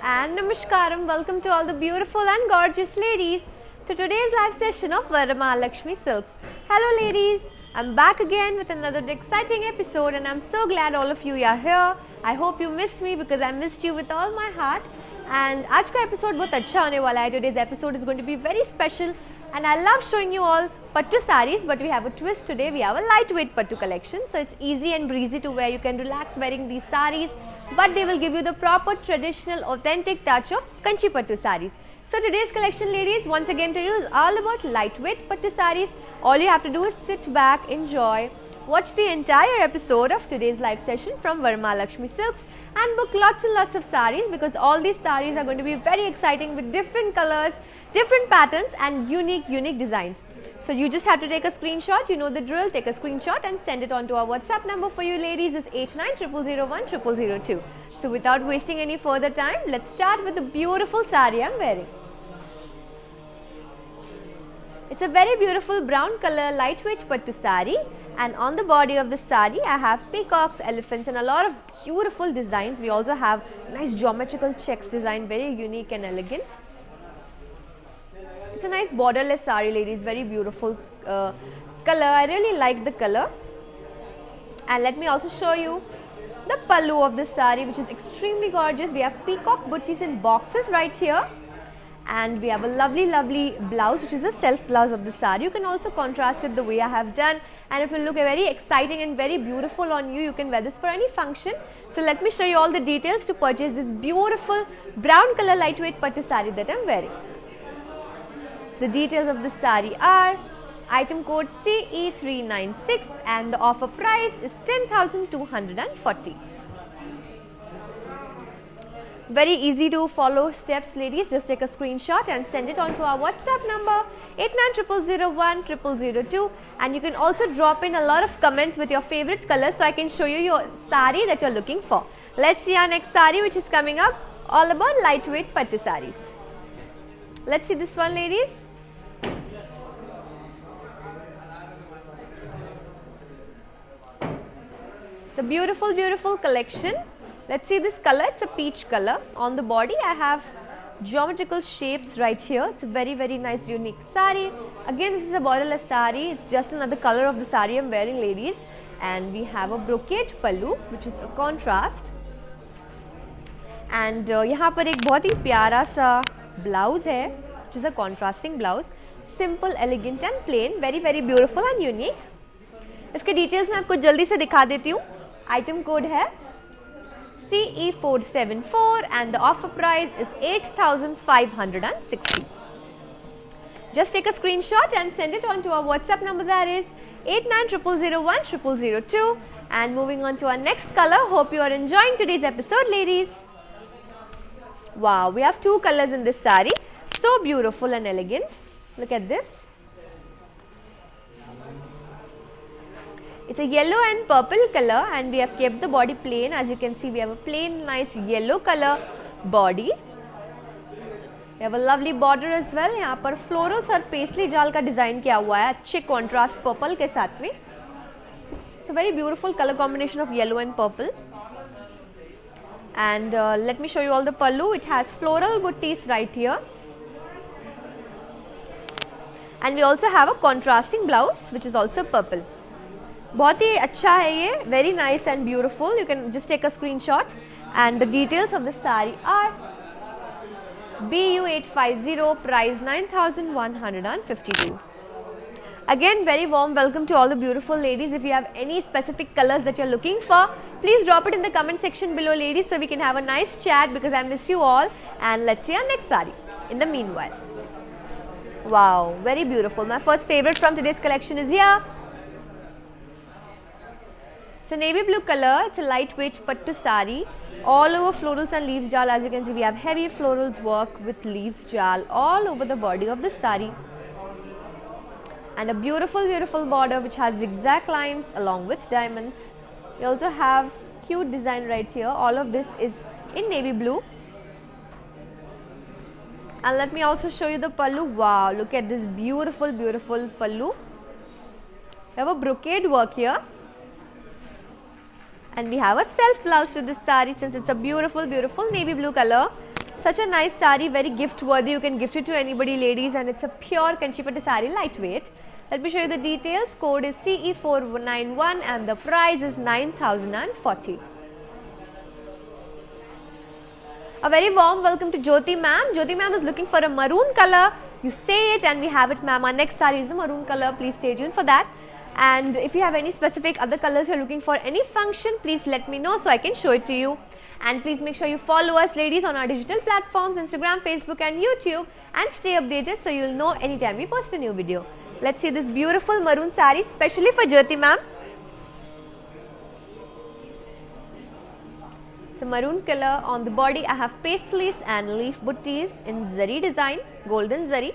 and Namaskaram. Welcome to all the beautiful and gorgeous ladies to today's live session of Varamahalakshmi Silks. Hello ladies, I'm back again with another exciting episode and I'm so glad all of you are here. I hope you missed me because I missed you with all my heart. And आज का episode बहुत अच्छा होने वाला है. Today's episode is going to be very special and I love showing you all pattu sarees, but we have a twist today. We have a lightweight pattu collection, so it's easy and breezy to wear. You can relax wearing these sarees, but they will give you the proper traditional authentic touch of Kanchi pattu sarees. So today's collection, ladies, once again to you is all about lightweight pattu sarees. All you have to do is sit back, enjoy, watch the entire episode of today's live session from Varamahalakshmi Silks and book lots and lots of sarees, because all these sarees are going to be very exciting with different colors, different patterns and unique designs. So you just have to take a screenshot, you know the drill, take a screenshot and send it on to our WhatsApp number for you ladies is 8900010002. So without wasting any further time, let's start with the beautiful saree I'm wearing. It's a very beautiful brown color lightweight pattu saree, and on the body of the saree I have peacocks, elephants and a lot of beautiful designs. We also have nice geometrical checks design, very unique and elegant. It's a nice borderless saree ladies, very beautiful color. I really like the color. And let me also show you the pallu of this saree, which is extremely gorgeous. We have peacock butties in boxes right here. And we have a lovely blouse, which is a self blouse of the saree. You can also contrast it the way I have done, and it will look very exciting and very beautiful on you. You can wear this for any function. So let me show you all the details to purchase this beautiful brown color lightweight pattu saree that I am wearing. The details of the saree are item code CE396 and the offer price is 10,240. Very easy to follow steps ladies. Just take a screenshot and send it on to our WhatsApp number 8900010002, and you can also drop in a lot of comments with your favorite colors so I can show you your saree that you are looking for. Let's see our next saree, which is coming up, all about lightweight pattu sarees. Let's see this one ladies. The beautiful collection. Let's see this color. It's a peach color. On the body I have geometrical shapes right here. It's a very nice unique saree. Again, this is a borderless saree. It's just another color of the saree I'm wearing ladies. And we have a brocade pallu, which is a contrast. And यहाँ पर एक बहुत ही प्यारा सा blouse है, which is a contrasting blouse. Simple, elegant and plain. Very beautiful and unique. इसके details मैं आपको जल्दी से दिखा देती हूँ. Item code है CE474 and the offer price is 8,560. Just take a screenshot and send it on to our WhatsApp number, that is 8900010002. And moving on to our next color. Hope you are enjoying today's episode ladies. Wow, we have two colors in this saree. So beautiful and elegant. Look at this. It's a yellow and purple color, and we have kept the body plain. As you can see, we have a plain nice yellow color body. We have a lovely border as well. यहाँ पर florals और paisley जाल का design किया हुआ है अच्छे contrast purple के साथ में. It's a very beautiful color combination of yellow and purple. And let me show you all the pallu. It has floral butties right here. And we also have a contrasting blouse, which is also purple. बहुत ही अच्छा है ये, very nice and beautiful. You can just take a screenshot, and the details of the saree are BU850, price 9,152. Again, very warm welcome to all the beautiful ladies. If you have any specific colors that you're looking for, please drop it in the comment section below ladies, so we can have a nice chat, because I miss you all. And let's see our next saree in the meanwhile. Wow, very beautiful. My first favorite from today's collection is here. It's a navy blue color. It's a lightweight pattu saree. All over florals and leaves jal. As you can see, we have heavy florals work with leaves jal all over the body of the saree. And a beautiful border which has zigzag lines along with diamonds. We also have cute design right here. All of this is in navy blue. And let me also show you the pallu. Wow, look at this beautiful pallu. We have a brocade work here. And we have a self blouse to this saree, since it's a beautiful navy blue color. Such a nice sari, very gift worthy. You can gift it to anybody, ladies, and it's a pure Kanchipattu sari, lightweight. Let me show you the details. Code is CE491 and the price is 9,040. A very warm welcome to Jyoti ma'am. Jyoti ma'am is looking for a maroon color. You say it and we have it, ma'am. Our next sari is a maroon color. Please stay tuned for that. And if you have any specific other colors you're looking for any function, please let me know so I can show it to you. And please make sure you follow us, ladies, on our digital platforms, Instagram, Facebook and YouTube, and stay updated so you'll know anytime we post a new video. Let's see this beautiful maroon sari, specially for Jyoti ma'am. It's a maroon color. On the body I have paisleys and leaf butties in zari design, golden zari.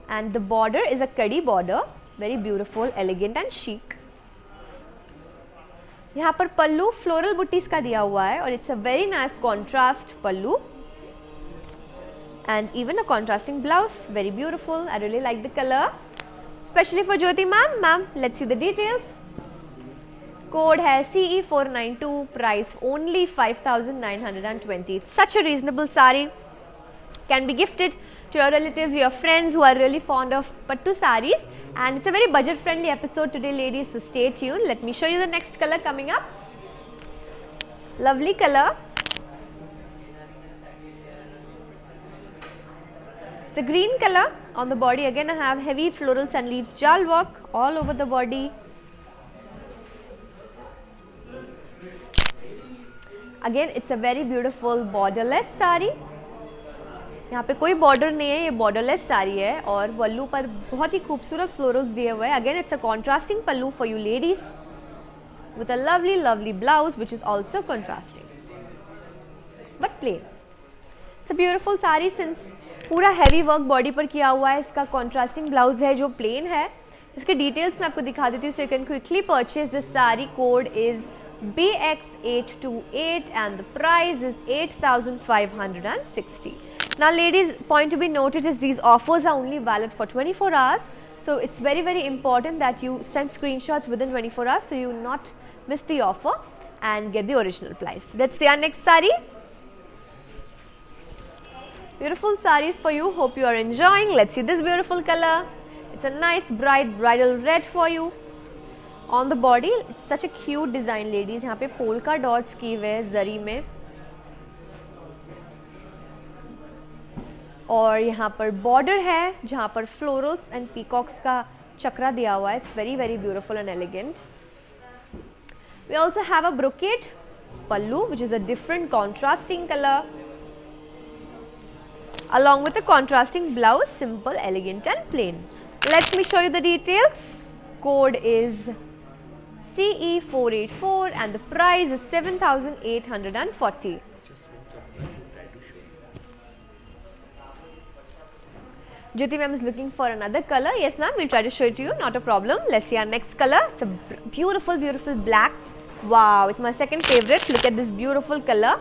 And the border is a kadi border, very beautiful, elegant and chic. यहाँ पर पल्लू floral बुटीज का दिया हुआ है और it's a very nice contrast pallu and even a contrasting blouse, very beautiful. I really like the color, especially for Jyoti ma'am. Ma'am, let's see the details. Code है CE492, price only 5,920. It's such a reasonable sari, can be gifted to your relatives, your friends who are really fond of pattu saris, and it's a very budget friendly episode today, ladies, so stay tuned. Let me show you the next color coming up. Lovely color. The green color. On the body again I have heavy florals and leaves jal work all over the body. Again it's a very beautiful borderless sari. यहाँ पे कोई border नहीं है, ये borderless sari है और पल्लू पर बहुत ही खूबसूरत फ्लोरल्स दिए हुए हैं. Again it's a contrasting pallu for you ladies with a lovely blouse which is also contrasting but plain. It's a beautiful sari since पूरा हैवी वर्क बॉडी पर किया हुआ है. इसका कॉन्ट्रास्टिंग ब्लाउज है जो प्लेन है. इसके डिटेल्स मैं आपको दिखा देती हूँ, so you can quickly purchase this sari. Code is BX828 and the price is 8,560. Now ladies, point to be noted is these offers are only valid for 24 hours. So it's very important that you send screenshots within 24 hours so you not miss the offer and get the original price. Let's see our next sari. Beautiful saris for you. Hope you are enjoying. Let's see this beautiful color. It's a nice bright bridal red for you. On the body, it's such a cute design, ladies. यहाँ पे polka dots की हुए हैं जरी में और यहाँ पर border है जहाँ पर फ्लोरल्स एंड पीकॉक्स का चक्रा दिया हुआ है. It's very beautiful and elegant. We also have a brocade pallu which is a different contrasting colour along with a contrasting blouse, simple, elegant and plain. Let me show you the details. Code is CE484 and the price is 7,840. Jyoti ma'am is looking for another color. Yes ma'am, we'll try to show it to you, not a problem. Let's see our next color. It's a beautiful black. Wow, it's my second favorite. Look at this beautiful color.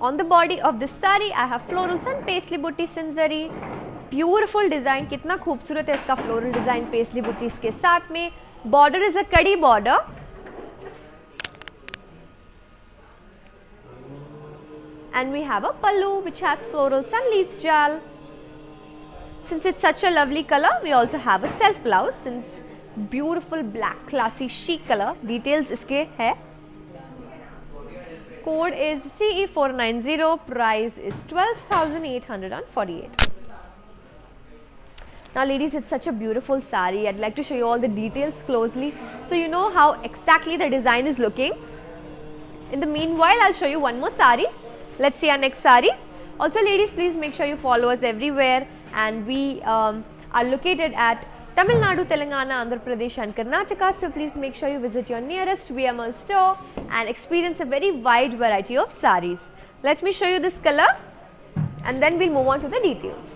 On the body of this sari, I have florals and paisley booties in zari. Beautiful design. कितना खूबसूरत है इसका floral design paisley booties के साथ में. Border is a kadi border. And we have a pallu which has florals and leaves jal. Since it's such a lovely color, we also have a self blouse. Since beautiful black, classy, chic color. Details इसके है. Code is CE490. Price is 12,848. Now ladies, it's such a beautiful sari. I'd like to show you all the details closely so you know how exactly the design is looking. In the meanwhile, I'll show you one more sari. Let's see our next sari. Also ladies, please make sure you follow us everywhere, and we are located at Tamil Nadu, Telangana, Andhra Pradesh and Karnataka. So please make sure you visit your nearest VML store and experience a very wide variety of saris. Let me show you this color and then we'll move on to the details.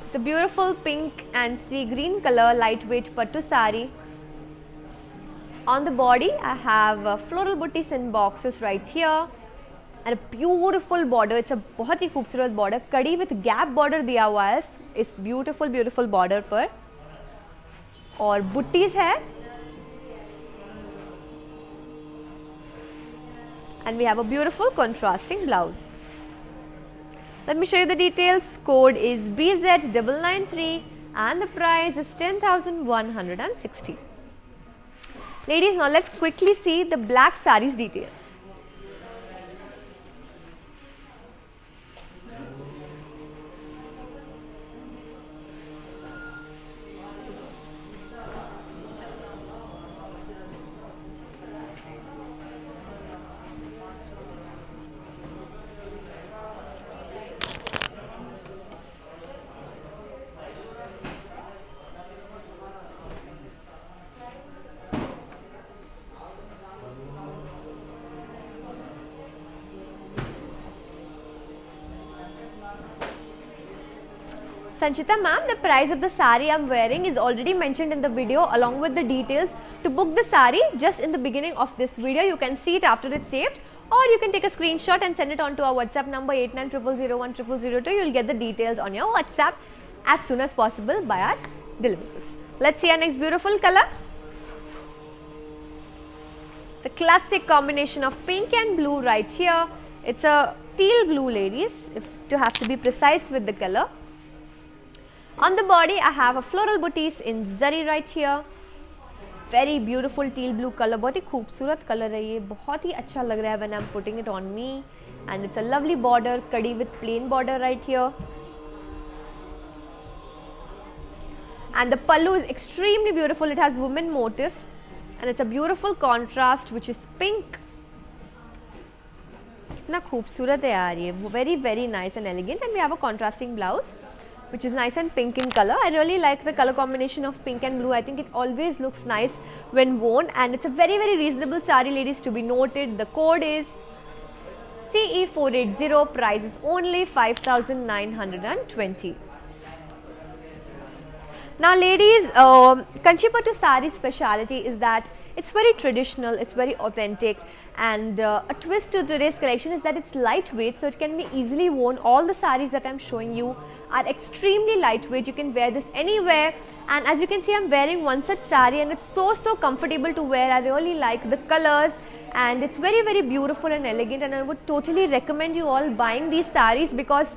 It's a beautiful pink and sea green color, lightweight pattu sari. On the body, I have floral booties in boxes right here and a beautiful border. It's a बहुत ही खूबसूरत border, कड़ी with gap border दिया हुआ है इस beautiful border पर. और booties है and we have a beautiful contrasting blouse. Let me show you the details. Code is BZ993 and the price is 10,160. Ladies, now let's quickly see the black sarees details. Sanchita ma'am, the price of the sari I am wearing is already mentioned in the video along with the details. To book the sari, just in the beginning of this video, you can see it after it's saved, or you can take a screenshot and send it on to our WhatsApp number 8900010002. You will get the details on your WhatsApp as soon as possible by our deliveries. Let's see our next beautiful color. The classic combination of pink and blue right here. It's a teal blue, ladies, if to have to be precise with the color. On the body, I have a floral booties in zari right here. Very beautiful teal blue color. बहुत ही खूबसूरत color है ये. बहुत ही अच्छा लग रहा है when I'm putting it on me. And it's a lovely border, kadi with plain border right here. And the pallu is extremely beautiful. It has women motifs. And it's a beautiful contrast which is pink. इतना खूबसूरत है यार ये. Very, very nice and elegant. And we have a contrasting blouse, which is nice and pink in color. I really like the color combination of pink and blue. I think it always looks nice when worn, and it's a very, very reasonable sari, ladies, to be noted. The code is CE480. Price is only 5,920. Now ladies, Kanchipattu sari speciality is that it's very traditional, it's very authentic, and a twist to today's collection is that it's lightweight, so it can be easily worn. All the saris that I'm showing you are extremely lightweight. You can wear this anywhere, and as you can see, I'm wearing one such sari and it's so comfortable to wear. I really like the colors, and it's very, very beautiful and elegant, and I would totally recommend you all buying these saris because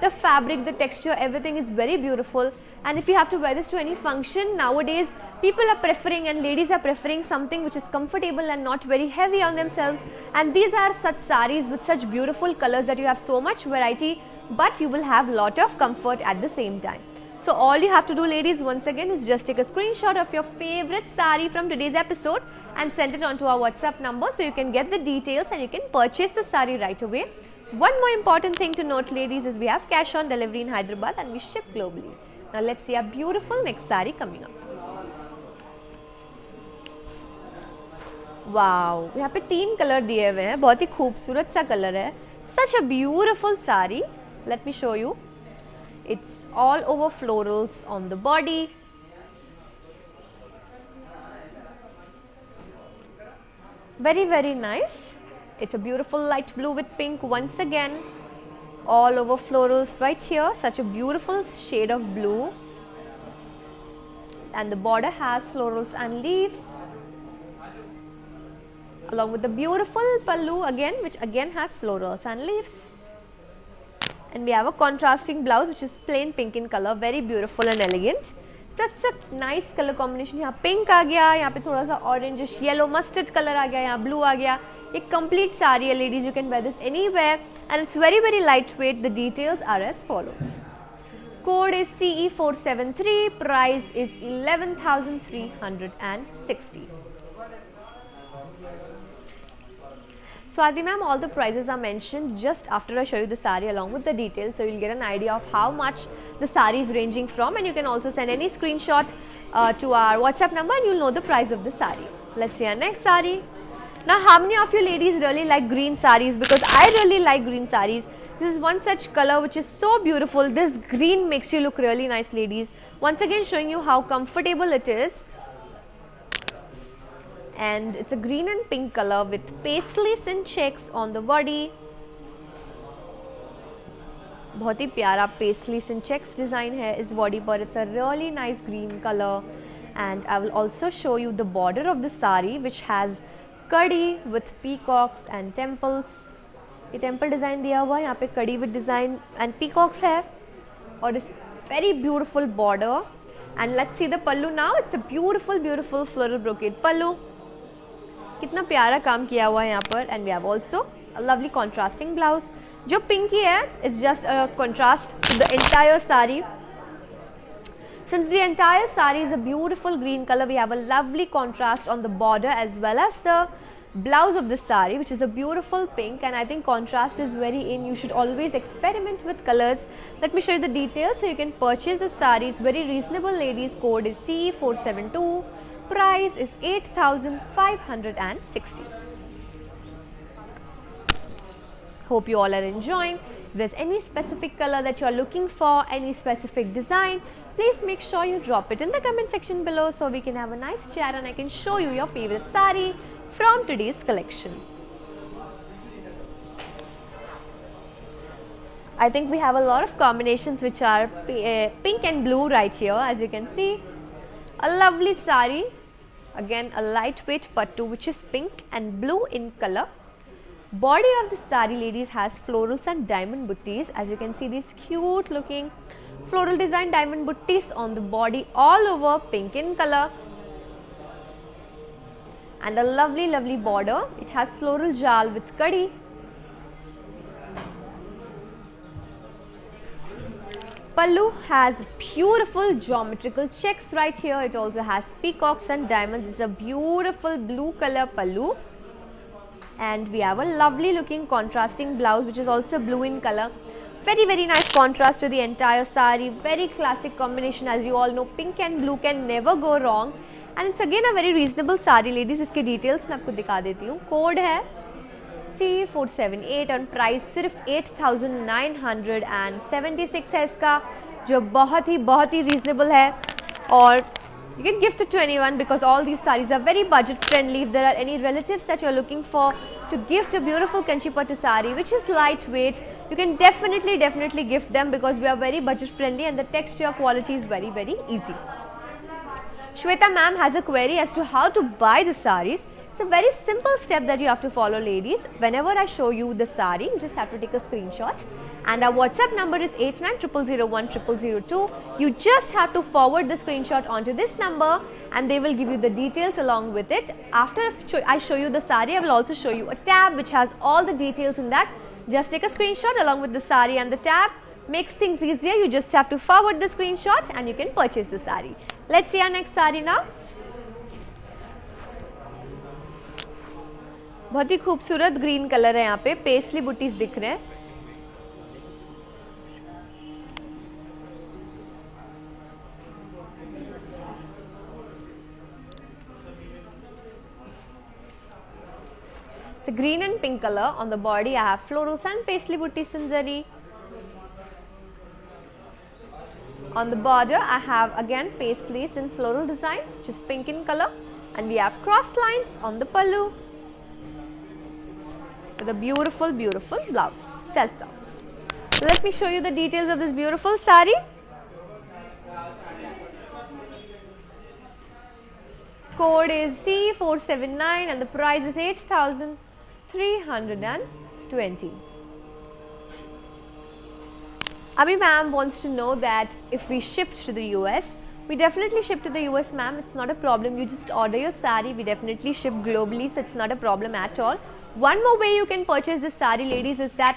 the fabric, the texture, everything is very beautiful. And if you have to wear this to any function, nowadays people are preferring and ladies are preferring something which is comfortable and not very heavy on themselves. And these are such saris with such beautiful colors that you have so much variety, but you will have lot of comfort at the same time. So all you have to do, ladies, once again is just take a screenshot of your favorite sari from today's episode and send it on to our WhatsApp number so you can get the details and you can purchase the sari right away. One more important thing to note, ladies, is we have cash on delivery in Hyderabad and we ship globally. Now let's see our beautiful next sari coming up. Wow, यहाँ पे 3 colour दिए हुए हैं. बहुत ही खूबसूरत सा colour है. Such a beautiful sari. Let me show you. It's all over florals on the body. Very, very nice. It's a beautiful light blue with pink once again. All over florals right here. Such a beautiful shade of blue. And the border has florals and leaves, along with the beautiful pallu again, which again has florals and leaves. And we have a contrasting blouse which is plain pink in color. Very beautiful and elegant. Such a nice color combination. यहाँ pink आ गया, यहाँ पे थोड़ा सा orangish yellow mustard color आ गया, यहाँ blue आ गया. A complete sari, ladies. You can wear this anywhere, and it's very, very lightweight. The details are as follows. Code is CE473. Price is 11,360. So Adi ma'am, all the prices are mentioned just after I show you the sari along with the details, so you'll get an idea of how much the sari is ranging from, and you can also send any screenshot to our WhatsApp number and you'll know the price of the sari. Let's see our next sari. Now, how many of you ladies really like green saris? Because I really like green saris. This is one such color which is so beautiful. This green makes you look really nice, ladies. Once again showing you how comfortable it is. And it's a green and pink color with paisleys and checks on the body. बहुत ही प्यारा paisleys and checks design है इस body पर. It's a really nice green color. And I will also show you the border of the sari, which has कड़ी with peacocks and temples. ये temple design दिया हुआ है, यहाँ पे कड़ी विथ डिज़ाइन एंड पीकॉक्स है और इस very beautiful border. And let's see the pallu now. It's a beautiful beautiful floral brocade pallu. कितना प्यारा काम किया हुआ है यहाँ पर. And we have also a lovely contrasting blouse. जो पिंकी है it's just a contrast to the entire sari. Since the entire saree is a beautiful green color, we have a lovely contrast on the border as well as the blouse of the saree, which is a beautiful pink. And I think contrast is very in. You should always experiment with colors. Let me show you the details so you can purchase the saree. It's very reasonable, ladies. Code is C472. Price is 8,560. Hope you all are enjoying. If there's any specific color that you are looking for, any specific design, please make sure you drop it in the comment section below so we can have a nice chat and I can show you your favorite saree from today's collection. I think we have a lot of combinations which are pink and blue right here, as you can see. A lovely saree, again a lightweight pattu which is pink and blue in color. Body of the saree, ladies, has florals and diamond butties. As you can see, these cute looking floral design diamond butties on the body all over pink in color. And a lovely lovely border. It has floral jal with kadi. Pallu has beautiful geometrical checks right here. It also has peacocks and diamonds. It's a beautiful blue color pallu. And we have a lovely looking contrasting blouse which is also blue in color. Very very nice contrast to the entire saree. Very classic combination. As you all know, pink and blue can never go wrong. And it's again a very reasonable saree, ladies. इसके details मैं आपको दिखा देती हूँ. Code है C478 और price सिर्फ 8,976 है इसका, जो बहुत ही reasonable है. और you can gift it to anyone because all these sarees are very budget friendly. If there are any relatives that you are looking for to gift a beautiful Kanchipattu saree which is lightweight, you can definitely gift them because we are very budget friendly and the texture quality is very easy. Shweta ma'am has a query as to how to buy the sarees. It's a very simple step that you have to follow, ladies. Whenever I show you the saree, you just have to take a screenshot. And our WhatsApp number is 8900010002. You just have to forward the screenshot onto this number and they will give you the details along with it. After I show you the saree, I will also show you a tab which has all the details in that. Just take a screenshot along with the saree and the tab. Makes things easier. You just have to forward the screenshot and you can purchase the saree. Let's see our next saree now. बहुत ही खूबसूरत green colour है. यहाँ पे पेस्टली बुटीज दिख रहे हैं. The green and pink color on the body. I have florals and paisley buttis in zari. On the border, I have again paisleys in floral design, which is pink in color, and we have cross lines on the pallu with a beautiful blouse, self blouse. So let me show you the details of this beautiful saree. Code is C479 and the price is 8,320. Abhi ma'am wants to know that if we shipped to the US, we definitely ship to the US, ma'am. It's not a problem. You just order your saree. We definitely ship globally, so it's not a problem at all. One more way you can purchase this saree, ladies, is that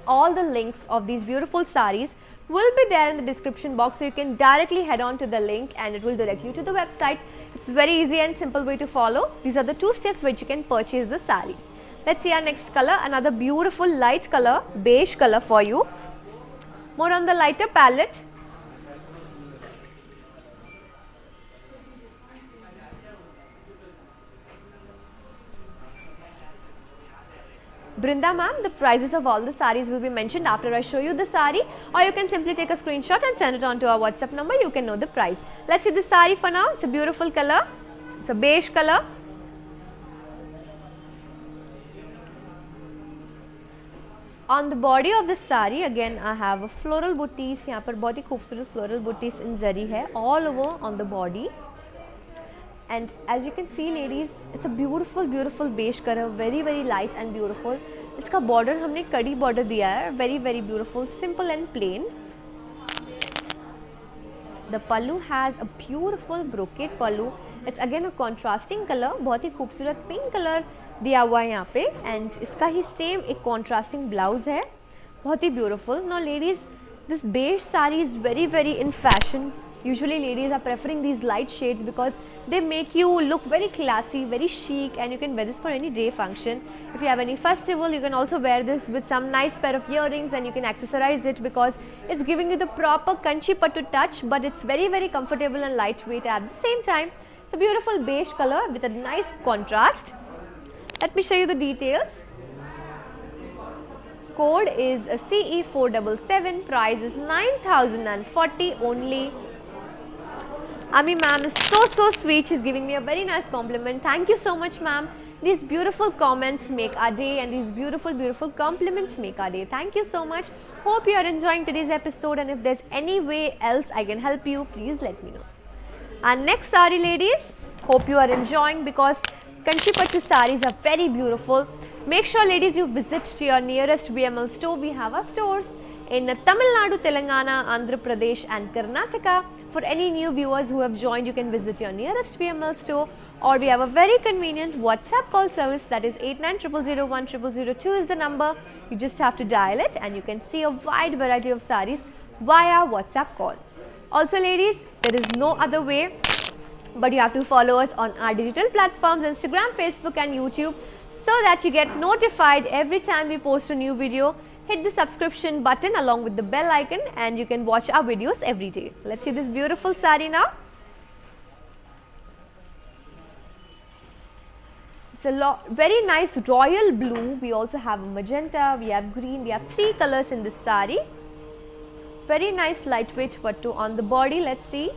all the links of these beautiful sarees will be there in the description box, so you can directly head on to the link and it will direct you to the website. It's very easy and simple way to follow. These are the two steps which you can purchase the sarees. Let's see our next color. Another beautiful light color, beige color for you. More on the lighter palette. Brinda ma'am, the prices of all the sarees will be mentioned after I show you the saree, or you can simply take a screenshot and send it on to our WhatsApp number. You can know the price. Let's see the saree for now. It's a beautiful color. It's a beige color. On the body of this saree, again I have a floral booties. यहाँ पर बहुत ही खूबसूरत floral booties in zari है all over on the body. And as you can see ladies, it's a beautiful beige color, very light and beautiful. इसका border हमने कड़ी border दिया है, very beautiful, simple and plain. The pallu has a beautiful brocade pallu. It's again a contrasting color, बहुत ही खूबसूरत pink color दिया हुआ है यहाँ पे. And इसका ही same एक contrasting blouse है, बहुत ही beautiful. Now ladies, this beige saree is very in fashion. Usually ladies are preferring these light shades because they make you look very classy, very chic, and you can wear this for any day function. If you have any festival, you can also wear this with some nice pair of earrings, and you can accessorize it because it's giving you the proper kanchi pattu touch, but it's very comfortable and lightweight at the same time. It's a beautiful beige color with a nice contrast. Let me show you the details. Code is CE477, price is 9,040 only. Ami ma'am is so sweet. She's giving me a very nice compliment. Thank you so much, ma'am. These beautiful comments make our day, and these beautiful compliments make our day. Thank you so much. Hope you are enjoying today's episode, and if there's any way else I can help you, please let me know. Our next sari ladies, hope you are enjoying because Kanchi Pattu saris are very beautiful. Make sure ladies you visit to your nearest VML store. We have our stores in Tamil Nadu, Telangana, Andhra Pradesh and Karnataka. For any new viewers who have joined, you can visit your nearest VML store, or we have a very convenient WhatsApp call service, that is 8900010002 is the number. You just have to dial it and you can see a wide variety of saris via WhatsApp call. Also ladies, there is no other way but you have to follow us on our digital platforms, Instagram, Facebook and YouTube, so that you get notified every time we post a new video. Hit the subscription button along with the bell icon and you can watch our videos every day. Let's see this beautiful sari now. It's a very nice royal blue. We also have magenta, we have green, we have 3 colors in this sari. Very nice lightweight pattu on the body. Let's see.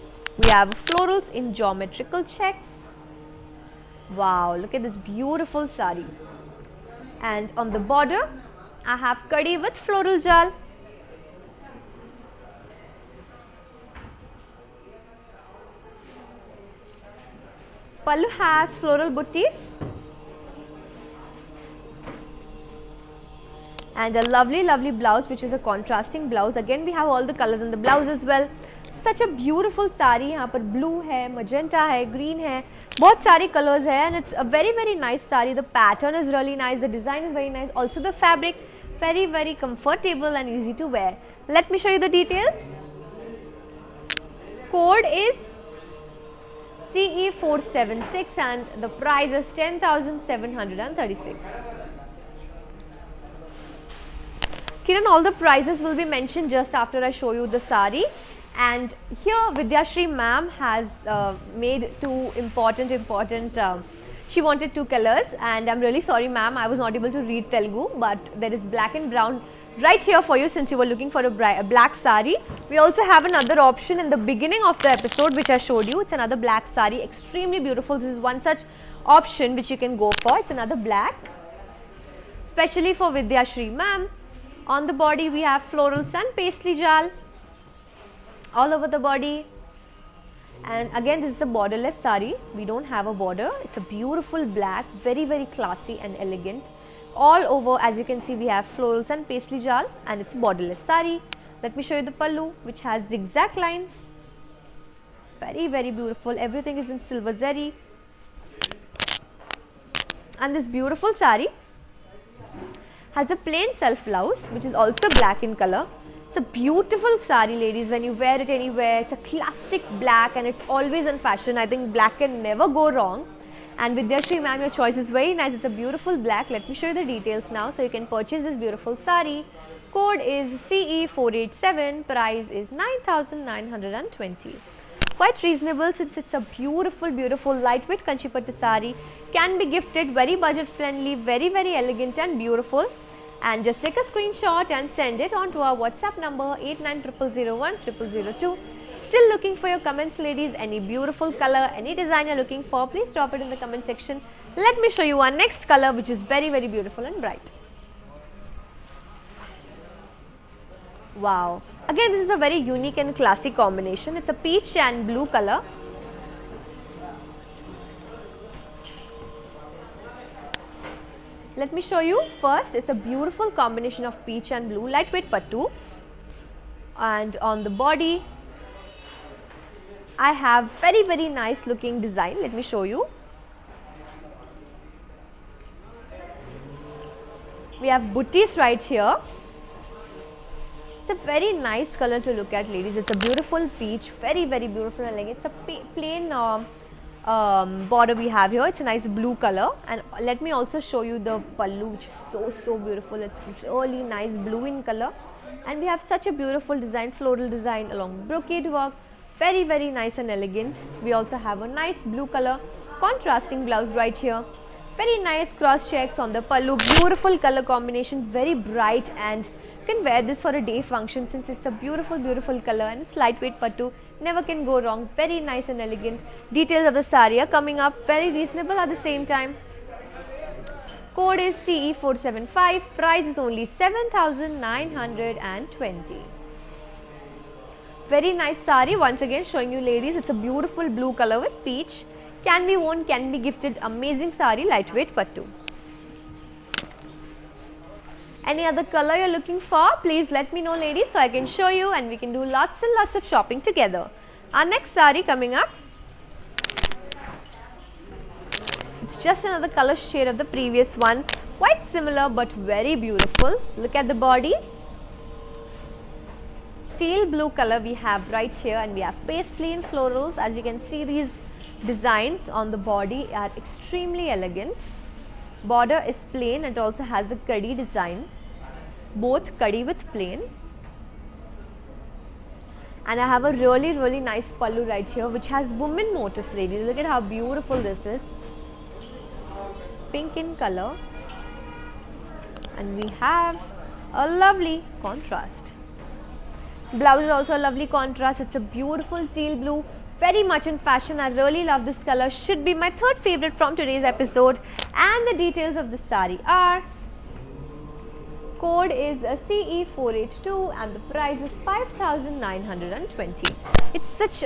We have florals in geometrical checks. Wow, look at this beautiful sari. And on the border, I have kadi with floral jal. Pallu has floral buttis and a lovely blouse, which is a contrasting blouse. Again we have all the colors in the blouse as well. Such a beautiful sari. यहाँ पर blue है, magenta है, green है, बहुत सारे colors है, and it's a very nice sari. The pattern is really nice, the design is very nice, also the fabric very comfortable and easy to wear. Let me show you the details. Code is CE476 and the price is 10,736. Kiran, all the prices will be mentioned just after I show you the sari. And here Vidyashree ma'am has made 2 important she wanted 2 colors, and I'm really sorry ma'am, I was not able to read Telugu, but there is black and brown right here for you since you were looking for a black sari. We also have another option in the beginning of the episode which I showed you. It's another black sari, extremely beautiful. This is one such option which you can go for. It's another black, especially for Vidyashree ma'am. On the body we have florals and paisley jal all over the body. And again, this is a borderless sari. We don't have a border. It's a beautiful black, very classy and elegant. All over, as you can see, we have florals and paisley jal, and it's a borderless sari. Let me show you the pallu, which has zigzag lines. Very beautiful. Everything is in silver zari. And this beautiful sari has a plain self blouse, which is also black in color. It's a beautiful sari ladies. When you wear it anywhere, it's a classic black and it's always in fashion. I think black can never go wrong. And Vidyashree ma'am, your choice is very nice. It's a beautiful black. Let me show you the details now so you can purchase this beautiful sari. Code is CE487, price is 9,920. Quite reasonable since it's a beautiful lightweight Kanchi Pattu sari. Can be gifted, very budget friendly, very elegant and beautiful. And just take a screenshot and send it on to our WhatsApp number 8900010002. Still looking for your comments ladies. Any beautiful color, any design you're looking for, please drop it in the comment section. Let me show you our next color, which is very beautiful and bright. Wow. Again, this is a very unique and classic combination. It's a peach and blue color. Let me show you first. It's a beautiful combination of peach and blue, lightweight pattu, and on the body I have very nice looking design. Let me show you. We have buttis right here. It's a very nice color to look at, ladies. It's a beautiful peach, very beautiful and elegant. It's a plain border we have here. It's a nice blue color, and let me also show you the pallu, which is so beautiful. It's really nice blue in color, and we have such a beautiful design, floral design along with brocade work. Very nice and elegant. We also have a nice blue color contrasting blouse right here. Very nice cross checks on the pallu. Beautiful color combination, very bright, and you can wear this for a day function since it's a beautiful color and it's lightweight pattu. Never can go wrong. Very nice and elegant. Details of the saree are coming up, very reasonable at the same time. Code is CE475. Price is only 7,920. Very nice saree. Once again showing you, ladies. It's a beautiful blue color with peach. Can be worn, can be gifted. Amazing saree, lightweight pattu. Any other color you're looking for, please let me know, ladies, so I can show you and we can do lots and lots of shopping together. Our next saree coming up, it's just another color shade of the previous one, quite similar but very beautiful. Look at the body. Teal blue color we have right here, and we have paisley and florals. As you can see, these designs on the body are extremely elegant. Border is plain and also has a kadi design, both kadi with plain. And I have a really nice pallu right here, which has women motifs, ladies. Look at how beautiful this is. Pink in color, and we have a lovely contrast. Blouse is also a lovely contrast. It's a beautiful teal blue, very much in fashion. I really love this color. Should be my third favorite from today's episode. And the details of the saree are, code is a CE482 and the price is 5,920. It's such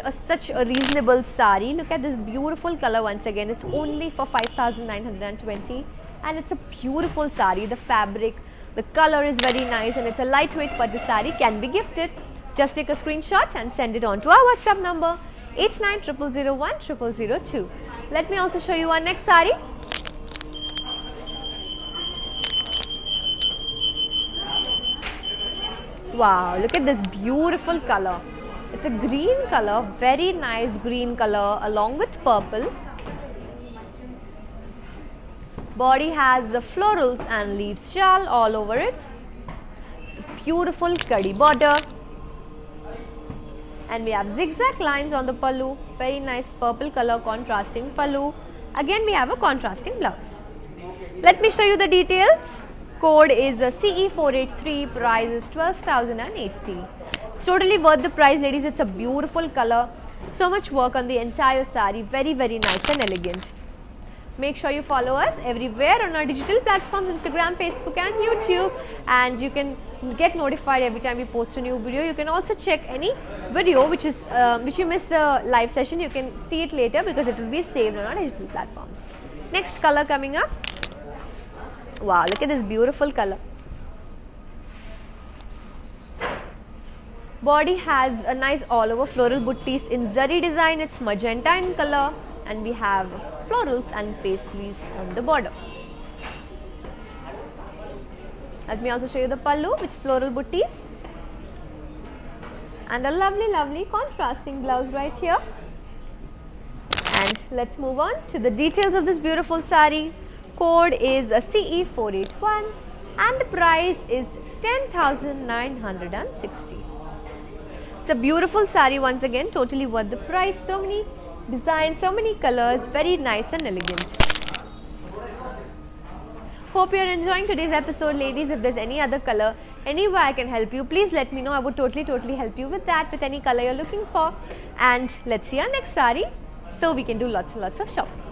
a reasonable saree. Look at this beautiful color once again. It's only for 5,920, and it's a beautiful saree. The fabric, the color is very nice, and it's a lightweight, but the saree can be gifted. Just take a screenshot and send it on to our WhatsApp number 8900010002. Let me also show you our next saree. Wow, look at this beautiful color. It's a green color, very nice green color along with purple. Body has the florals and leaves shawl all over it. Beautiful kadi border. And we have zigzag lines on the pallu. Very nice purple color contrasting pallu. Again we have a contrasting blouse. Let me show you the details. Code is a CE483. Price is 12,080. It's totally worth the price, ladies. It's a beautiful color. So much work on the entire saree. Very nice and elegant. Make sure you follow us everywhere on our digital platforms, Instagram, Facebook and YouTube, and you can get notified every time we post a new video. You can also check any video which you missed the live session. You can see it later because it will be saved on our digital platforms. Next color coming up. Wow, look at this beautiful color. Body has a nice all over floral buttis in zari design. It's magenta in color, and we have florals and paisleys on the border. Let me also show you the pallu with floral buttis and a lovely contrasting blouse right here. And let's move on to the details of this beautiful saree. Code is a CE481 and the price is 10,960. It's a beautiful saree once again, totally worth the price. So many designs, so many colors, very nice and elegant. Hope you are enjoying today's episode, ladies. If there's any other color, anywhere I can help you, please let me know. I would totally help you with that, with any color you're looking for. And let's see our next saree, so we can do lots and lots of shopping.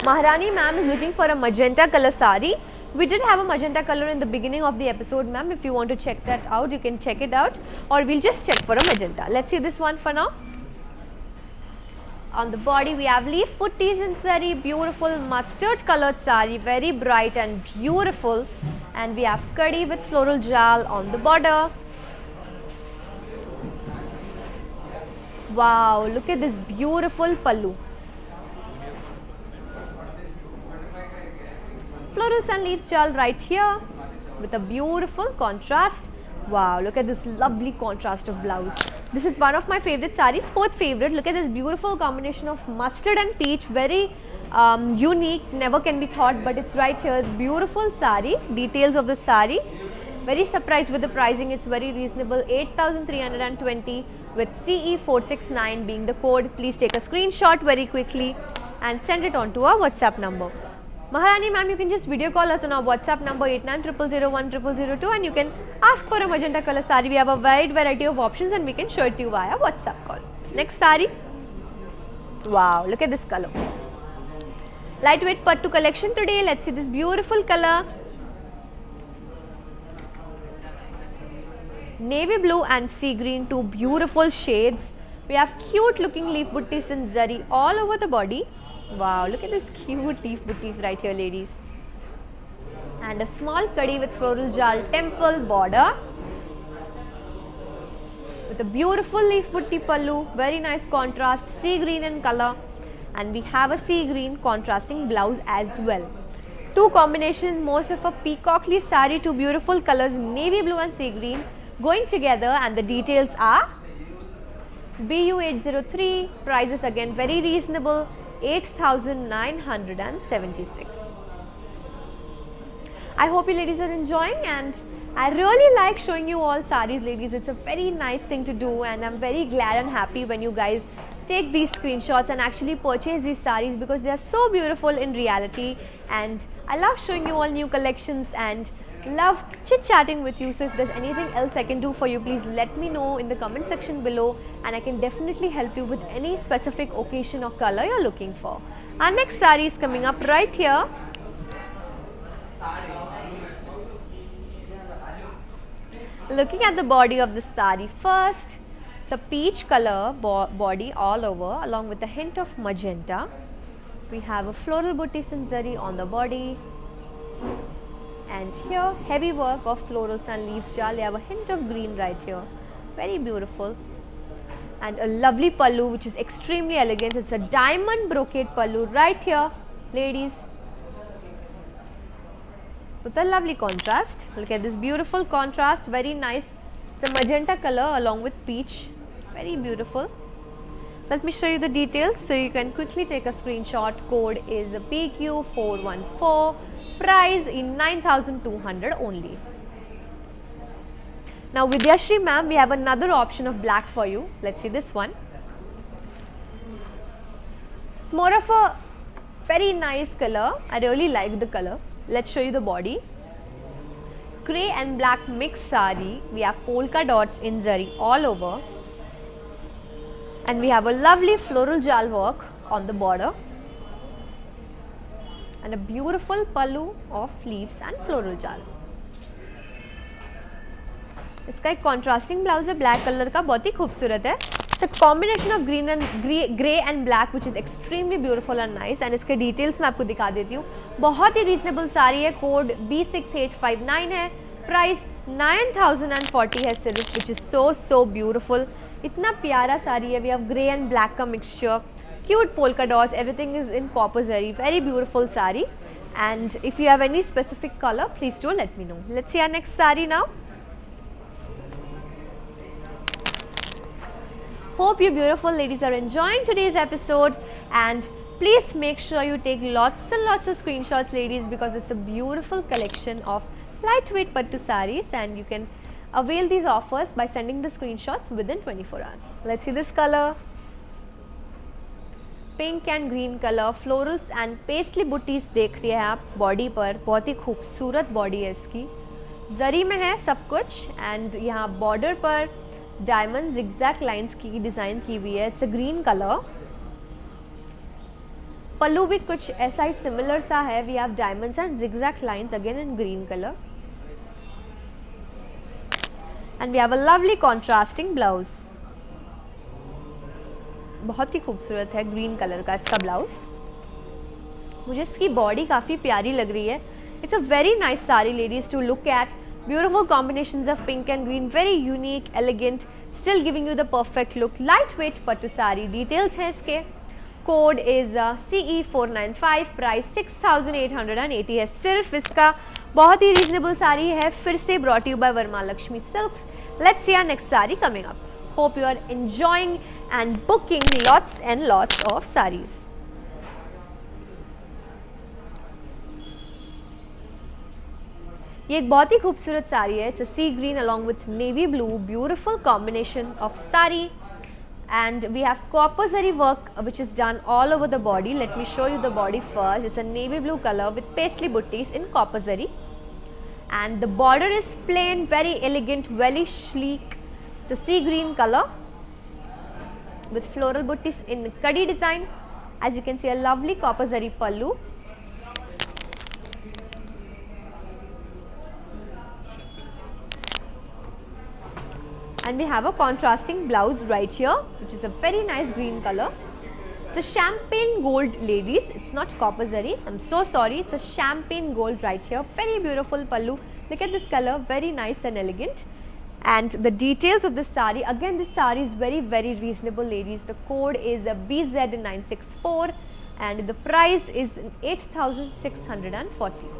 Maharani ma'am is looking for a magenta color saree. We did have a magenta color in the beginning of the episode, ma'am. If you want to check that out, you can check it out, or we'll just check for a magenta. Let's see this one for now. On the body we have leaf putties in zari, beautiful mustard colored sari, very bright and beautiful. And we have kadi with floral jal on the border. Wow, look at this beautiful pallu. Florals and leaves jal right here with a beautiful contrast. Wow, look at this lovely contrast of blouse. This is one of my favorite sarees, fourth favorite. Look at this beautiful combination of mustard and peach, very unique, never can be thought, but it's right here. It's beautiful saree, details of the saree. Very surprised with the pricing, it's very reasonable, 8,320 with CE469 being the code. Please take a screenshot very quickly and send it on to our WhatsApp number. Maharani ma'am, you can just video call us on our WhatsApp number 8900010002 and you can ask for a magenta color saree. We have a wide variety of options and we can show it to you via WhatsApp call. Next saree. Wow, look at this color. Lightweight pattu collection today. Let's see this beautiful color. Navy blue and sea green, two beautiful shades. We have cute looking leaf buttis in zari all over the body. Wow, look at this cute leaf buttis right here, ladies. And a small kadi with floral jal temple border. With a beautiful leaf butti pallu, very nice contrast, sea green in color. And we have a sea green contrasting blouse as well. Two combinations, most of a peacockly saree, two beautiful colors, navy blue and sea green going together, and the details are BU803, prices again very reasonable, 8,976. I hope you ladies are enjoying, and I really like showing you all sarees, ladies. It's a very nice thing to do, and I'm very glad and happy when you guys take these screenshots and actually purchase these sarees, because they are so beautiful in reality. And I love showing you all new collections and love chit-chatting with you. So if there's anything else I can do for you, please let me know in the comment section below, and I can definitely help you with any specific occasion or color you're looking for. Our next saree is coming up right here. Looking at the body of the saree first, it's a peach color body all over, along with a hint of magenta. We have a floral booty zari on the body. And here, heavy work of florals and leaves jal. They have a hint of green right here. Very beautiful. And a lovely pallu, which is extremely elegant. It's a diamond brocade pallu right here, ladies. With a lovely contrast. Look at this beautiful contrast. Very nice. It's a magenta color along with peach. Very beautiful. Let me show you the details so you can quickly take a screenshot. Code is PQ414. Price in 9,200 only. Now Vidyashri ma'am, we have another option of black for you. Let's see this one. It's more of a very nice color. I really like the color. Let's show you the body. Grey and black mixed saree. We have polka dots in zari all over. And we have a lovely floral jal work on the border. And a beautiful pallu of leaves and floral jal. इसका एक contrasting blouse है black color का, बहुत ही खूबसूरत है. It's a combination of grey and black, which is extremely beautiful and nice. And इसके details मैं आपको दिखा देती हूँ. बहुत ही reasonable साड़ी है. Code B6859 है. Price 9,040 है सिर्फ, which is so beautiful. इतना प्यारा साड़ी है. We have grey and black का mixture. Cute polka dots, everything is in copper zari. Very beautiful sari. And if you have any specific color, please do let me know. Let's see our next sari now. Hope you beautiful ladies are enjoying today's episode, and please make sure you take lots and lots of screenshots, ladies, because it's a beautiful collection of lightweight pattu sarees, and you can avail these offers by sending the screenshots within 24 hours. Let's see this color. Pink and green colour, florals and paisley butis देख रही है आप body पर. बहुत ही खूबसूरत body है इसकी. जरी में है सब कुछ, एंड यहाँ बॉर्डर पर डायमंड जिगजैग लाइंस की डिज़ाइन की हुई है. It's a green colour. Pallu भी कुछ ऐसा ही सिमिलर सा है. We have diamonds and zigzag lines again in green colour. And we have a lovely contrasting blouse. बहुत ही खूबसूरत है, ग्रीन कलर का इसका ब्लाउज। मुझे इसकी बॉडी काफ़ी प्यारी लग रही है। It's a very nice sari ladies to look at. Beautiful combinations of pink and green, very unique, elegant, still giving you the perfect look. Light weight pattu sari. Details हैं इसके। कोड इज CE495, प्राइस 6880 है सिर्फ इसका। बहुत ही रीजनेबल साड़ी है, फिर से brought you by Varamalakshmi silks. Let's see our next sari coming up. Hope you are enjoying and booking lots and lots of saris. ये एक बहुत ही खूबसूरत साड़ी है। It's a sea green along with navy blue, beautiful combination of saree, and we have copper zari work which is done all over the body. Let me show you the body first. It's a navy blue color with paisley butties in copper zari, and the border is plain, very elegant, very sleek. It's a sea green color with floral butties in kadi design. As you can see, a lovely copper zari pallu. And we have a contrasting blouse right here, which is a very nice green color. It's a champagne gold, ladies. It's not copper zari. I'm so sorry. It's a champagne gold right here. Very beautiful pallu. Look at this color. Very nice and elegant. And the details of this sari. Again, this sari is very, very reasonable, ladies. The code is BZ964 and the price is 8640.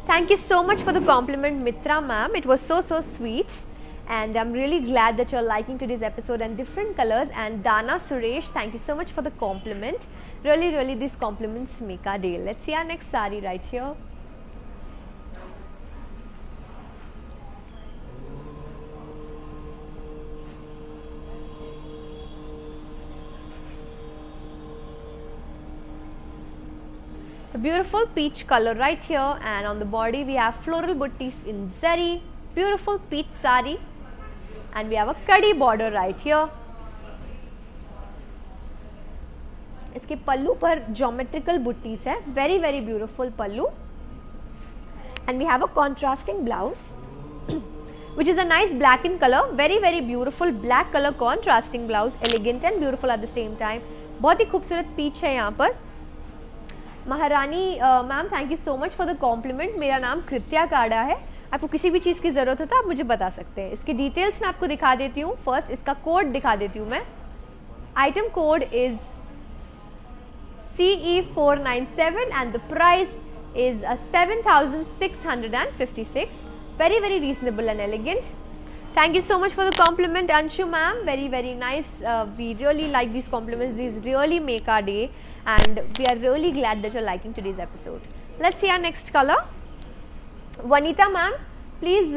Thank you so much for the compliment, Mitra ma'am. It was so sweet, and I'm really glad that you're liking today's episode and different colors. And Dana Suresh, thank you so much for the compliment. Really these compliments make our day. Let's see our next sari right here. A beautiful peach color right here, and on the body we have floral butties in zari. Beautiful peach sari, and we have a kadi border right here. इसके पल्लू पर geometrical butties है, very beautiful pallu, and we have a contrasting blouse which is a nice black in color. Very beautiful black color contrasting blouse, elegant and beautiful at the same time. बहुत ही खूबसूरत peach है यहाँ पर। Maharani ma'am, thank you so much for the compliment. मेरा नाम कृत्या काड़ा है। आपको किसी भी चीज़ की ज़रूरत हो तो आप मुझे बता सकते हैं। इसकी डिटेल्स मैं आपको दिखा देती हूँ। फर्स्ट इसका कोड दिखा देती हूँ मैं। Item code is CE497 and the price is 7656। very reasonable and elegant. Thank you so much for the compliment, Anshu ma'am. Very nice. We really like these compliments. These really make our day, and we are really glad that you're liking today's episode. Let's see our next color. Vanita ma'am, please,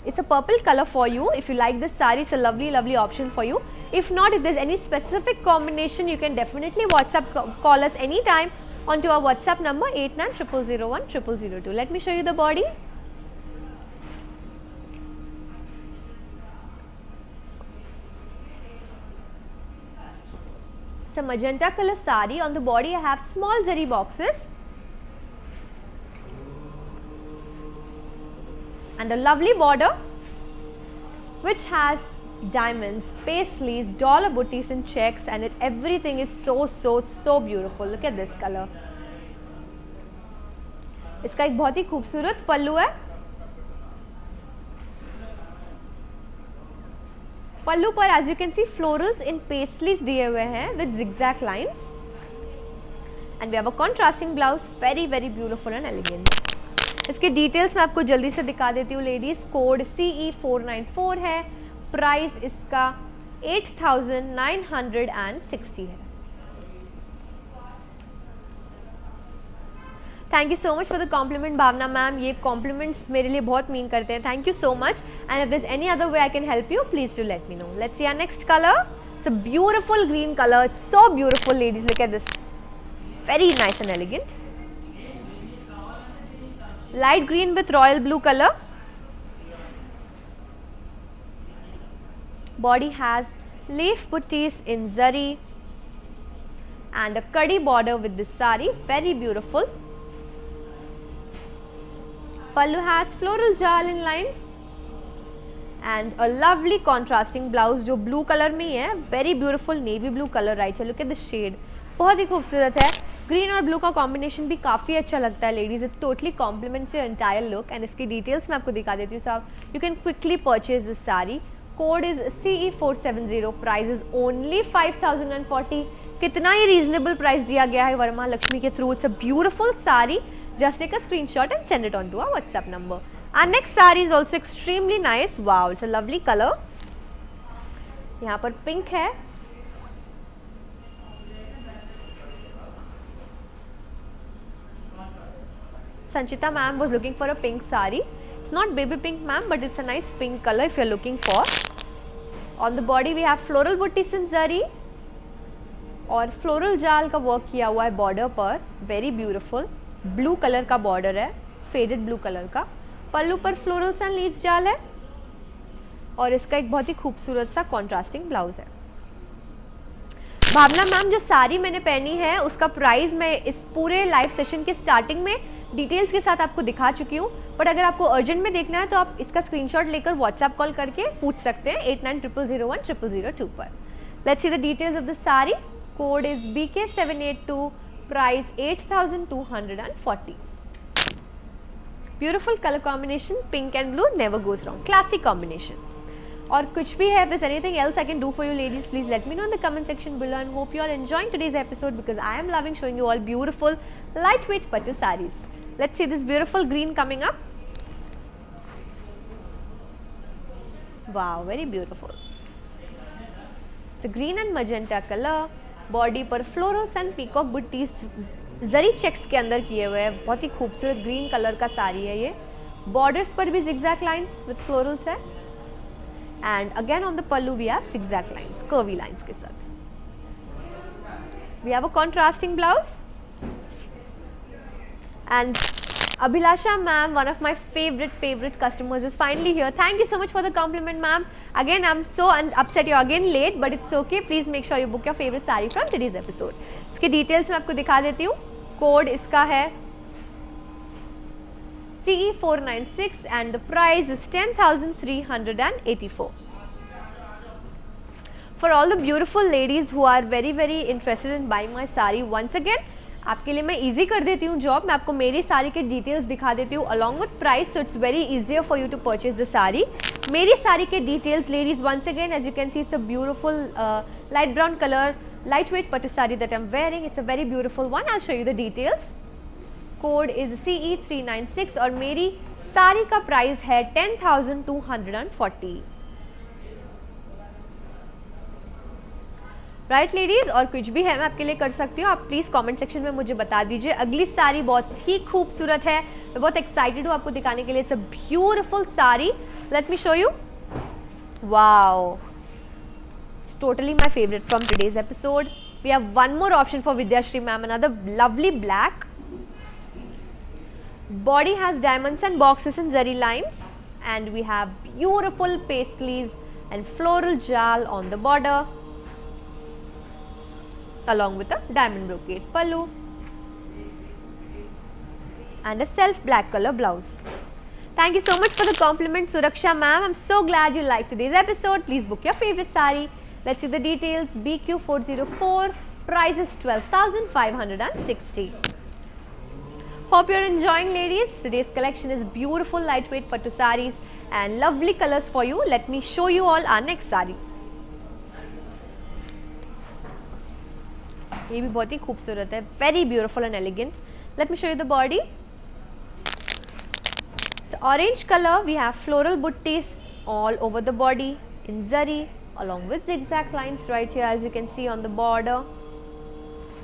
it's a purple color for you. If you like this saree, it's a lovely option for you. If not, if there's any specific combination, you can definitely WhatsApp call us anytime onto our WhatsApp number 8900010002. Let me show you the body. It's a magenta color sari. On the body I have small zari boxes and a lovely border which has diamonds, paisleys, dollar booties and checks, and everything is so beautiful. Look at this color. इसका एक बहुत ही खूबसूरत पल्लू है। पल्लू पर as you can see florals in paisleys दिए हुए हैं with zigzag lines, and we have a contrasting blouse. very beautiful and elegant. इसके डिटेल्स मैं आपको जल्दी से दिखा देती हूँ लेडीज। कोड CE494 है। प्राइस इसका 8960 है। Thank you so much for the compliment Bhavna ma'am. ये कॉम्प्लीमेंट्स मेरे लिए बहुत मीन करते हैं। Thank you so much, and if this any other way I can help you, please do let me know. Let's see our next colour. It's a beautiful green colour. It's so beautiful ladies, look at this. Very nice and elegant. light green with royal blue color. Body has leaf butties in zari and a kadi border with this sari. Very beautiful. Pallu has floral jarlin lines and a lovely contrasting blouse जो blue colour में ही है, very beautiful navy blue colour, right? Look at the shade, बहुत ही खूबसूरत है। Green और blue का कॉम्बिनेशन भी काफ़ी अच्छा लगता है ladies, it totally complements your entire look. And इसकी डिटेल्स मैं आपको दिखा देती हूँ। सो आप you can quickly purchase this sari. Code is CE470, price is only 5040। कितना ही रीजनेबल प्राइस दिया गया है वर्मा लक्ष्मी के through. It's a beautiful sari, just take a screenshot and send it on to our WhatsApp number. Our next saree is also extremely nice. Wow, it's a lovely color. यहाँ पर pink है, Sanchita ma'am was looking for a pink saree. It's not baby pink ma'am, but it's a nice pink color if you're looking for. On the body we have floral booty zari और floral जाल का work किया हुआ है border पर, very beautiful. Blue colour का border है, faded blue colour का। पल्लू पर फ्लोरल्स एंड लीव्स जाल है और इसका एक बहुत ही खूबसूरत सा कॉन्ट्रास्टिंग ब्लाउज है। भावना मैम, जो साड़ी मैंने पहनी है उसका प्राइस मैं इस पूरे लाइव सेशन के स्टार्टिंग में डिटेल्स के साथ आपको दिखा चुकी हूँ, बट अगर आपको अर्जेंट में देखना है तो आप इसका स्क्रीनशॉट लेकर व्हाट्सएप कॉल करके पूछ सकते हैं 8900010002 पर। Let's see the details of the sari. Code is BK782, price 8240। Beautiful colour combination, pink and blue, never goes wrong, classic combination. और कुछ भी है, if there's anything else I can do for you ladies, please let me know in the comment section below, and hope you are enjoying today's episode because I am loving showing you all beautiful lightweight pattu sarees. Let's see this beautiful green coming up. Wow, very beautiful. It's a green and magenta color. Body पर florals and peacock buttis zari checks के अंदर किए हुए हैं, बहुत ही खूबसूरत green colour का साड़ी है ये। बॉर्डर्स पर भी जिगजैग लाइंस विद फ्लोरल्स है and again on the pallu we have zigzag lines, curvy lines के साथ। We have a contrasting blouse and Abhilasha ma'am, one of my favorite customers is finally here. Thank you so much for the compliment ma'am. Again, I'm so upset you're again late, but it's okay. Please make sure you book your favorite saree from today's episode. इसके details मैं आपको दिखा देती हूँ। Code इसका है CE496 and the price is 10,384. For all the beautiful ladies who are very interested in buying my saree, once again आपके लिए मैं इजी कर देती हूँ जॉब। मैं आपको मेरी साड़ी के डिटेल्स दिखा देती हूँ along with price, so it's very easier for you to purchase the sari. मेरी साड़ी के details ladies, once again as you can see, it's a beautiful light brown colour light weight pattu sari that I am wearing. It's a very beautiful one. I show you the details. Code is CE396 और मेरी साड़ी का price है 10,240। Right ladies, और कुछ भी है मैं आपके लिए कर सकती हूँ, आप प्लीज कमेंट सेक्शन में मुझे बता दीजिए। अगली साड़ी बहुत ही खूबसूरत है, मैं बहुत एक्साइटेड हूँ आपको दिखाने के लिए। It's a beautiful sari, let me show you. Wow, it's totally my favourite from today's episode. We have one more option for Vidyashree ma'am, another lovely black. Body has diamonds and boxes and zari lines and we have beautiful paisleys and floral jaal on the border along with a diamond brocade pallu and a self black color blouse. Thank you so much for the compliment Suraksha ma'am. I'm so glad you liked today's episode. Please book your favorite saree. Let's see the details. BQ404, price is 12,560. Hope you're enjoying ladies. Today's collection is beautiful lightweight pattu sarees and lovely colors for you. Let me show you all our next saree. ये भी बहुत ही खूबसूरत है, very beautiful and elegant. Let me show you the body. The orange colour, we have floral buttis all over the body in zari along with zigzag lines right here, as you can see on the border.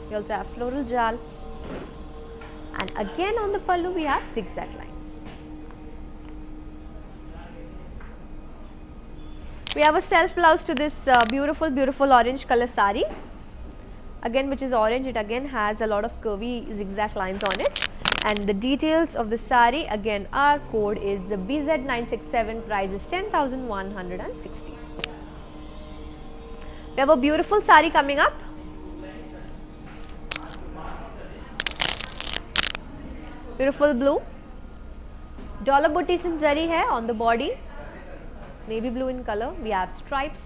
You also have floral jal and again on the pallu we have zigzag lines. We have a self blouse to this beautiful orange color sari. Again, which is orange, it again has a lot of curvy zigzag lines on it. And the details of the sari, again, our code is the BZ967, price is 10,160. We have a beautiful sari coming up. Beautiful blue. Dollar booties in zari hai on the body. navy blue in color. We have stripes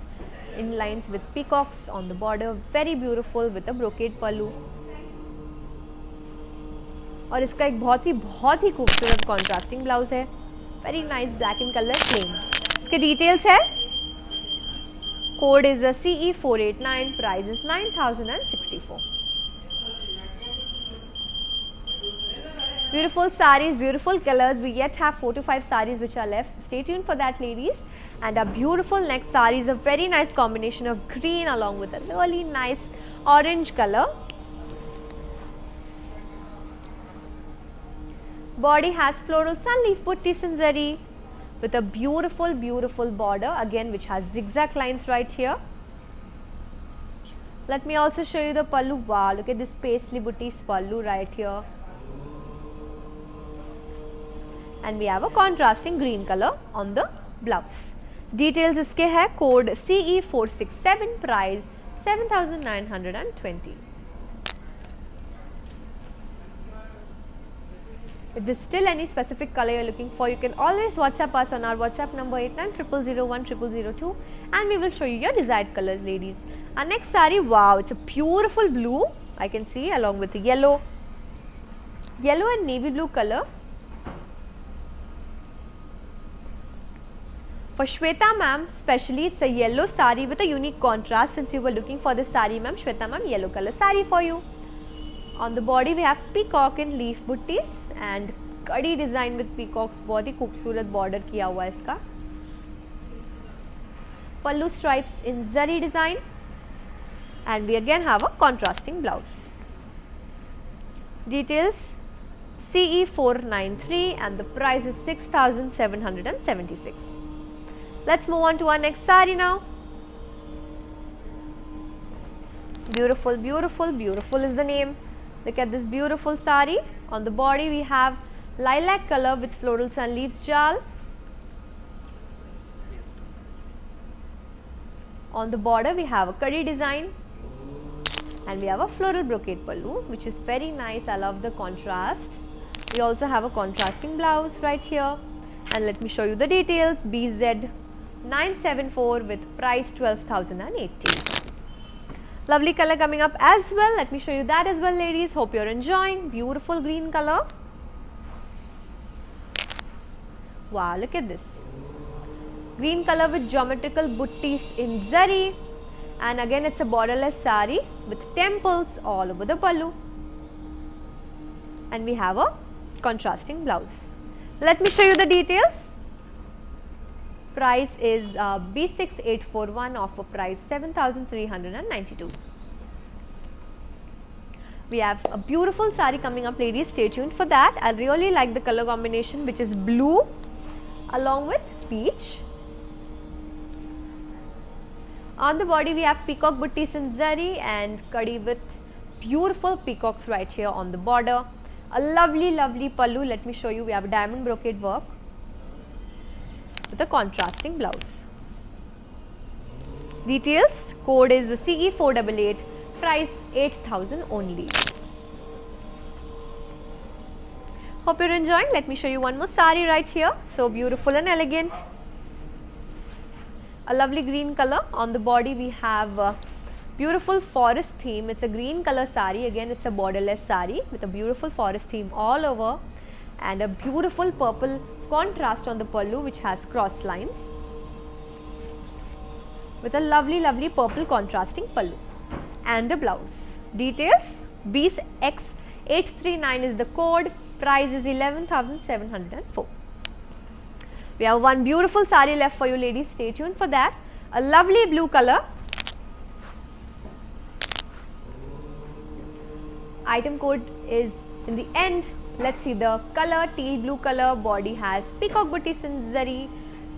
in lines with peacocks on the border, very beautiful with a brocade pallu. और इसका एक बहुत ही खूबसूरत contrasting blouse है, very nice black in colour plain. इसके details है, code is CE489, price is 9064. Beautiful sarees, beautiful colors. We yet have 4 to 5 sarees which are left. Stay tuned for that, ladies. And our beautiful next saree is a very nice combination of green along with a really nice orange color. Body has floral sun leaf buttis in zari with a beautiful border again which has zigzag lines right here. Let me also show you the pallu. Wow, look at this paisley buttis pallu right here. And we have a contrasting green color on the blouse. Details iske hai, code CE467, price 7920. If there's still any specific color you're looking for, you can always WhatsApp us on our WhatsApp number 8900010002 and we will show you your desired colors, ladies. Our next saree, wow, it's a beautiful blue, I can see, along with the yellow and navy blue color. For Shweta ma'am, especially, it's a yellow saree with a unique contrast. Since you were looking for this saree, ma'am, Shweta ma'am, yellow color saree for you. On the body, we have peacock and leaf buttis and kadi design with peacocks. बहुत ही खूबसूरत border किया हुआ है इसका. Pallu stripes in zari design, and we again have a contrasting blouse. Details CE493 and the price is 6776. Let's move on to our next saree now. Beautiful is the name. Look at this beautiful saree. On the body we have lilac color with florals and leaves jal. On the border we have a kadi design and we have a floral brocade pallu which is very nice. I love the contrast. We also have a contrasting blouse right here, and let me show you the details. BZ974 with price 12,080. Lovely color coming up as well. Let me show you that as well, ladies. Hope you're enjoying. Beautiful green color. Wow, look at this. Green color with geometrical buttis in zari, and again it's a borderless saree with temples all over the pallu, and we have a contrasting blouse. Let me show you the details. Price is B6841 of a price 7,392. We have a beautiful saree coming up, ladies. Stay tuned for that. I really like the color combination which is blue along with peach. On the body we have peacock buttis in zari and kadi with beautiful peacocks right here on the border. A lovely pallu. Let me show you. We have a diamond brocade work with a contrasting blouse. Details, code is CE488, price 8,000 only. Hope you're enjoying. Let me show you one more saree right here. So beautiful and elegant. A lovely green color. On the body we have a beautiful forest theme. It's a green color saree. Again it's a borderless saree with a beautiful forest theme all over, and a beautiful purple contrast on the pallu which has cross lines with a lovely purple contrasting pallu, and the blouse. Details, BX839 is the code, price is 11,704. We have one beautiful saree left for you, ladies. Stay tuned for that. A lovely blue color. Item code is in the end. Let's see the color, teal blue color. Body has peacock buttis in zari.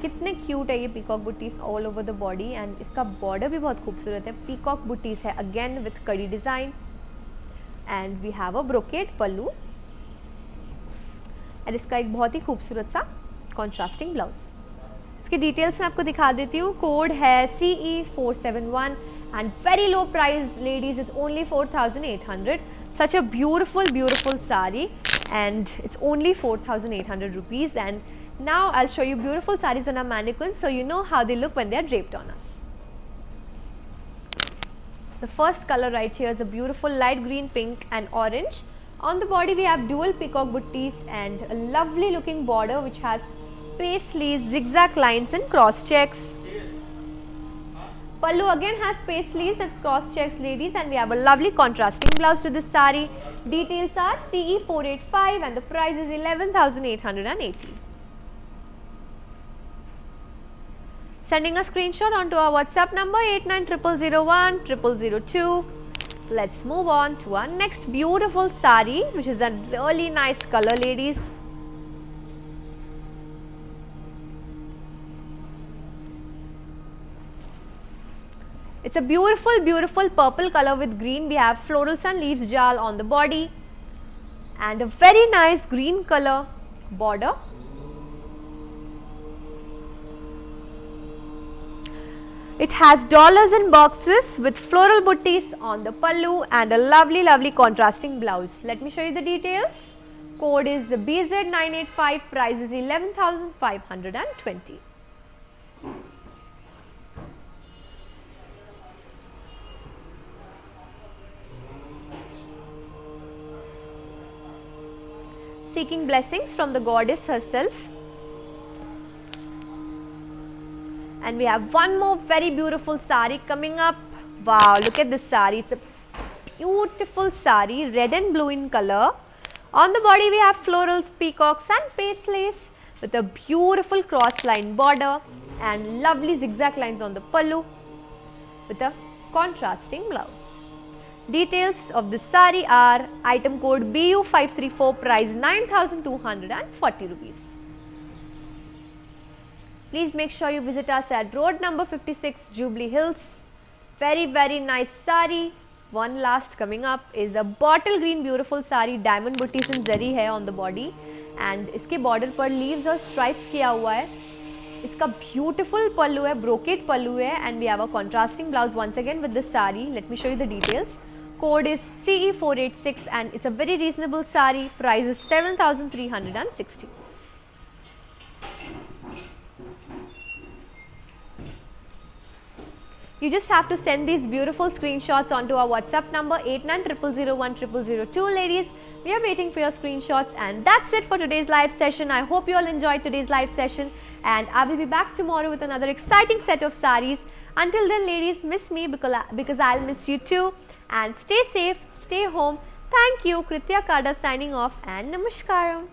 कितने cute है ये peacock buttis all over the body, and इसका border भी बहुत खूबसूरत है. Peacock buttis है again with kadi design, and we have a brocade pallu, and इसका एक बहुत ही खूबसूरत सा contrasting blouse. इसके details मैं आपको दिखा देती हूँ. Code है CE471 and very low price, ladies. It's only 4,800. Such a beautiful saree, and it's only 4,800 rupees, and Now I'll show you beautiful sarees on our mannequins so you know how they look when they are draped on us. The first color right here is a beautiful light green, pink and orange. On the body we have dual peacock buttis and a lovely looking border which has paisleys, zigzag lines and cross checks. Pallu again has paisleys and cross checks, ladies, and we have a lovely contrasting blouse to this saree. Details are CE485 and the price is 11,880. Sending a screenshot onto our WhatsApp number 8900010002. Let's move on to our next beautiful saree, which is a really nice color, ladies. It's a beautiful purple color with green. We have florals and leaves jal on the body and a very nice green color border. It has dollars in boxes with floral buttis on the pallu and a lovely contrasting blouse. Let me show you the details. Code is BZ985, price is 11,520. Seeking blessings from the goddess herself. And we have one more very beautiful saree coming up. Wow, look at this saree. It's a beautiful saree, red and blue in color. On the body we have florals, peacocks and paisleys with a beautiful cross line border and lovely zigzag lines on the pallu with a contrasting blouse. Details of this saree are item code BU534, price 9,240 rupees. Please make sure you visit us at road number 56, Jubilee Hills. Very nice saree. One last coming up is a bottle green beautiful saree, diamond buttis and zari hai on the body and इसके border पर leaves और stripes किया हुआ है. इसका beautiful pallu है, brocade pallu है and we have a contrasting blouse once again with this saree. Let me show you the details. Code is CE486 and it's a very reasonable saree. Price is 7,360. You just have to send these beautiful screenshots onto our WhatsApp number 8900010002, ladies. We are waiting for your screenshots and that's it for today's live session. I hope you all enjoyed today's live session and I will be back tomorrow with another exciting set of sarees. Until then, ladies, miss me because I'll miss you too. And stay safe, stay home. Thank you. Kritya Kada signing off and Namaskaram.